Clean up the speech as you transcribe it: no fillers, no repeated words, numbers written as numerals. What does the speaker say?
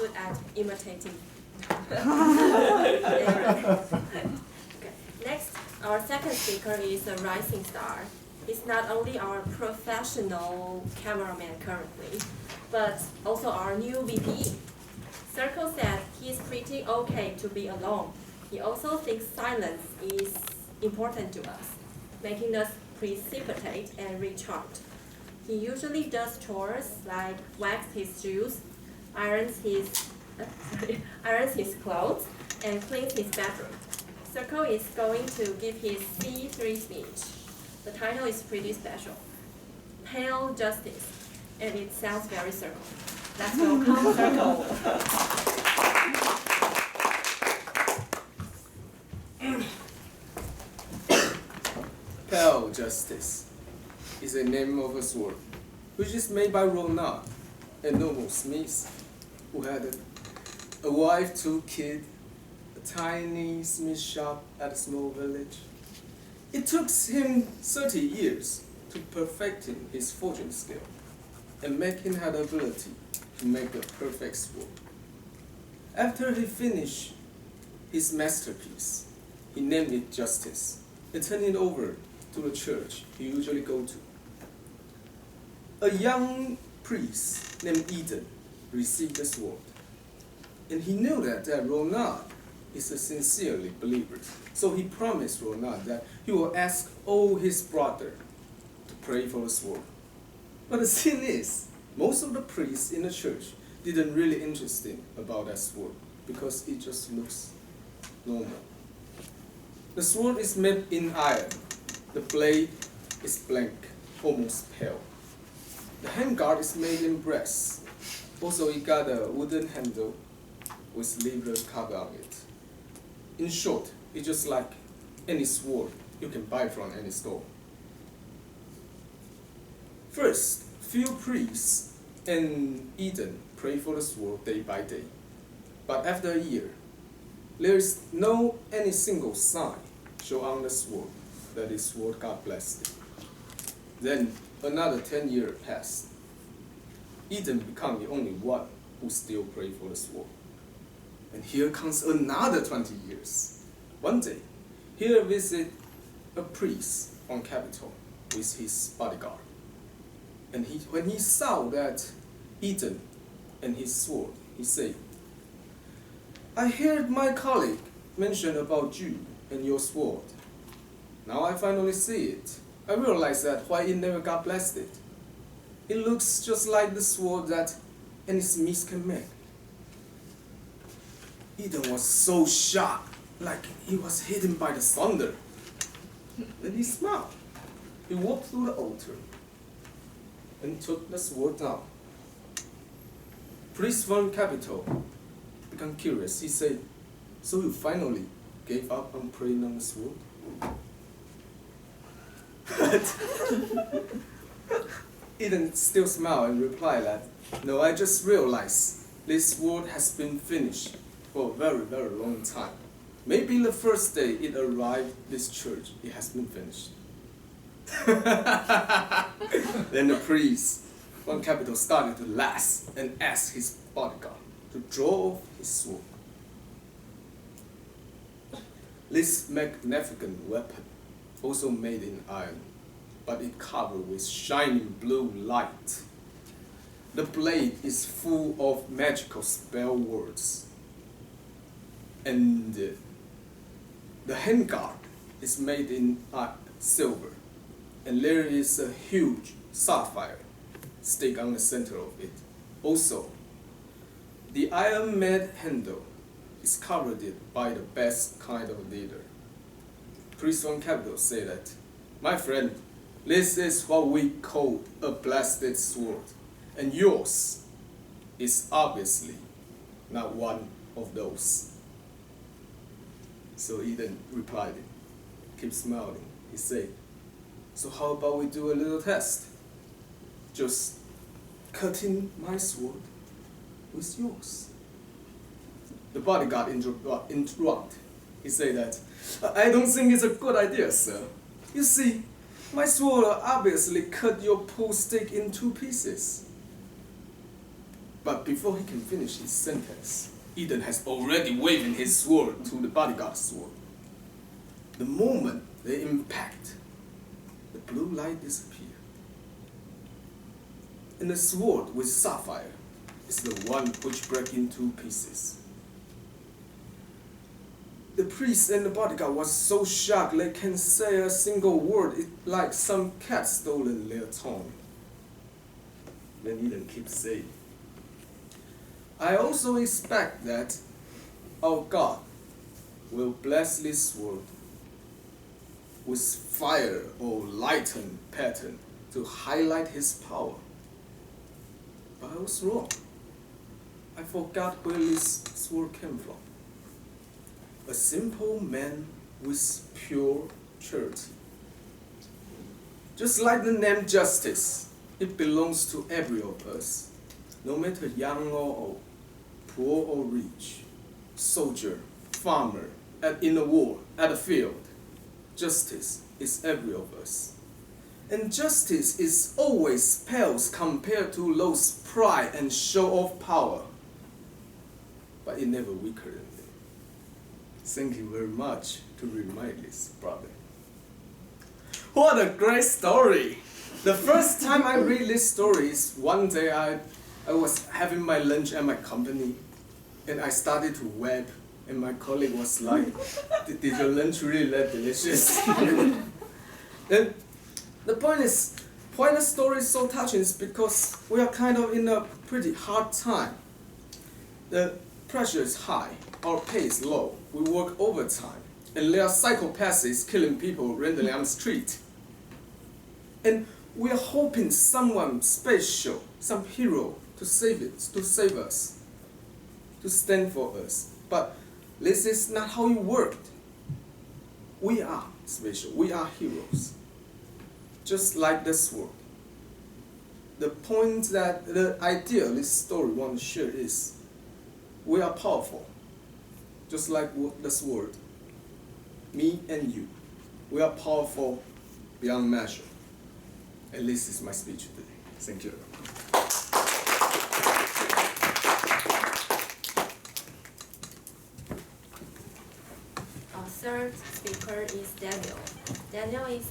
good at imitating. Okay. Next, our second speaker is a rising star. He's not only our professional cameraman currently, but also our new VP. Circle said he's pretty okay to be alone. He also thinks silence is important to us, making us precipitate and recharge. He usually does chores like wax his shoes, irons his clothes, and cleans his bedroom. Circle is going to give his C3 speech. The title is pretty special, Pale Justice, and it sounds very Circle. Let's welcome Circle. Pale Justice is the name of a sword, which is made by Ronald, a noble smith who had a wife, 2 kids, a tiny smith shop at a small village. It took him 30 years to perfect his forging skill and make him have the ability to make a perfect sword. After he finished his masterpiece, he named it Justice and turned it over to the church he usually go to. A young priest named Eden received the sword, and he knew that Ronald is a sincerely believer. So he promised Ronald that he will ask all his brothers to pray for the sword. But the thing is, most of the priests in the church didn't really interested about that sword because it just looks normal. The sword is made in iron. The blade is blank, almost pale. The handguard is made in brass. Also, it got a wooden handle with leather cover on it. In short, it's just like any sword you can buy from any store. First, few priests and Eden pray for the sword day by day. But after a year, there is no any single sign show on the sword that the sword got blessed. Then another 10 years passed. Eden became the only one who still pray for the sword. And here comes another 20 years. One day, here visit a priest from capital with his bodyguard. And when he saw that Eden and his sword, he said, "I heard my colleague mention about you and your sword. Now I finally see it. I realize that why it never got blessed. It looks just like the sword that any smith can make." Eden was so shocked, like he was hidden by the thunder. Then he smiled. He walked through the altar and took the sword down. Priest from capital became curious. He said, "So you finally gave up on praying on the sword?" Eden still smiled and replied that, "No, I just realized this sword has been finished for a very, very long time. Maybe the first day it arrived this church, it has been finished." Then the priest from capital started to laugh and asked his bodyguard to draw off his sword. This magnificent weapon, also made in iron, but it covered with shining blue light. The blade is full of magical spell words. And the handguard is made in silver. And there is a huge sapphire stick on the center of it. Also, the iron-made handle is covered by the best kind of leather. Priest from capital say that, "My friend, this is what we call a blasted sword, and yours is obviously not one of those." So Eden replied, keep smiling. He said, "So how about we do a little test? Just cutting my sword with yours." The bodyguard interrupted. He said that, "I don't think it's a good idea, sir. You see, my sword obviously cut your pole stick in 2 pieces." But before he can finish his sentence, Eden has already waved his sword to the bodyguard's sword. The moment they impact, the blue light disappears. And the sword with sapphire is the one which breaks in two pieces. The priest and the bodyguard was so shocked they can't say a single word. It's like some cat stolen their tongue. Then Eden keeps saying, I also expect that our God will bless this sword with fire or lighten pattern to highlight his power. But I was wrong. I forgot where this sword came from. A simple man with pure charity. Just like the name Justice, it belongs to every of us, no matter young or old, poor or rich, soldier, farmer, in the war, at the field. Justice is every of us. And justice is always pales compared to those pride and show of power. But it never weaker than them. Thank you very much to remind this, brother. What a great story! The first time I read this story is one day I was having my lunch at my company and I started to weep and my colleague was like, did your lunch really that delicious? And the point is, why the story is so touching is because we are kind of in a pretty hard time. The pressure is high, our pay is low, we work overtime, and there are psychopaths killing people randomly on the street. And we are hoping someone special, some hero, to save us, to stand for us. But this is not how it worked. We are special, we are heroes. Just like this sword. The point that the idea this story wants to share is we are powerful. Just like the sword. Me and you. We are powerful beyond measure. And this is my speech today. Thank you. Our third speaker is Daniel. Daniel is